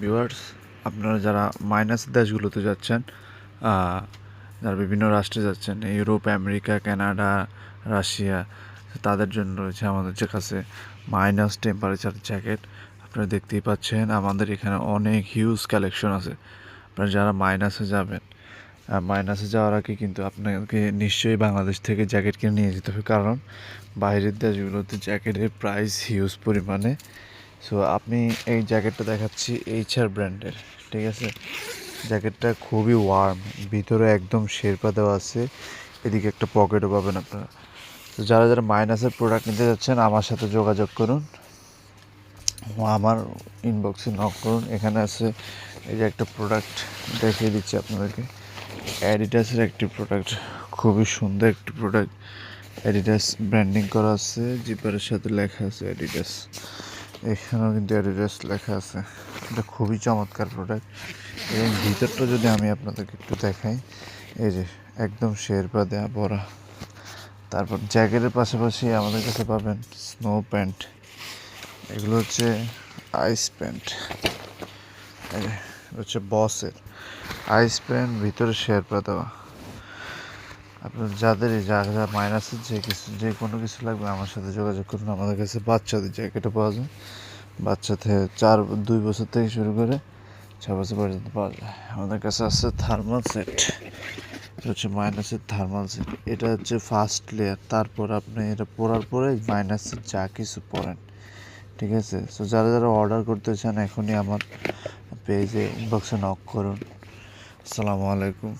Viewers, আপনারা যারা minus দেশগুলোতে যাচ্ছেন, যারা বিভিন্ন রাষ্ট্রে যাচ্ছেন, ইউরোপ, আমেরিকা, কানাডা, রাশিয়া, তাদের জন্য রয়েছে আমাদের যে কাছে মাইনাস টেম্পারেচার জ্যাকেট। আপনারা দেখতেই পাচ্ছেন আমাদের এখানে অনেক হিউজ কালেকশন আছে। আপনারা যারা মাইনাসে যাবেন, মাইনাসে যাওয়ার আগে কিন্তু আপনাকে নিশ্চয়ই বাংলাদেশ থেকে জ্যাকেট কিনে নিয়ে যেতে হবে, কারণ বাইরের দেশগুলোতে জ্যাকেটের প্রাইস হিউজ পরিমাণে। সো আপনি এই জ্যাকেটটা দেখাচ্ছি এইচআর ব্র্যান্ডের, ঠিক আছে? জ্যাকেটটা খুবই ওয়ার্ম, ভিতরে একদম শেরপা দেওয়া আছে, এদিকে একটা পকেটও পাবেন আপনারা। তো যারা যারা মাইনাসের প্রোডাক্ট নিতে যাচ্ছেন আমার সাথে যোগাযোগ করুন, আমার ইনবক্সে নক করুন। এখানে আছে এই যে একটা প্রোডাক্ট দেখিয়ে দিচ্ছি আপনাদেরকে, অ্যাডিডাসের একটি প্রোডাক্ট, খুবই সুন্দর একটি প্রোডাক্ট। অ্যাডিডাস ব্র্যান্ডিং করা আছে, জিপারের সাথে লেখা আছে অ্যাডিডাস, এখানেও কিন্তু অ্যাডিডাস লেখা আছে। এটা খুবই চমৎকার প্রোডাক্ট। এবং ভিতরটা যদি আমি আপনাদেরকে একটু দেখাই, এই যে একদম শেরপা দেয়া ভরা। তারপর জ্যাকেটের পাশাপাশি আমাদের কাছে পাবেন স্নো প্যান্ট, এগুলো হচ্ছে আইস প্যান্ট, হচ্ছে বসের আইস প্যান্ট, ভিতরে শেরপা দেওয়া। আপনার যাদেরই যা যা মাইনাসের যে কোনো কিছু লাগবে আমার সাথে যোগাযোগ করুন। আমাদের কাছে বাচ্চাদের জ্যাকেটও পাওয়া যায়, বাচ্চা থেকে 2 বছর থেকে শুরু করে 6 বছর পর্যন্ত পাওয়া যায়। আমাদের কাছে আছে থার্মাল সেট, এটা হচ্ছে মাইনাসের থার্মাল সেট। এটা হচ্ছে ফার্স্ট লেয়ার, তারপর আপনি এটা পরার পরে মাইনাসের যা কিছু পরেন, ঠিক আছে? সো যারা যারা অর্ডার করতে চান এখনই আমার পেজে ইনবক্সে নক করুন। আসসালামু আলাইকুম।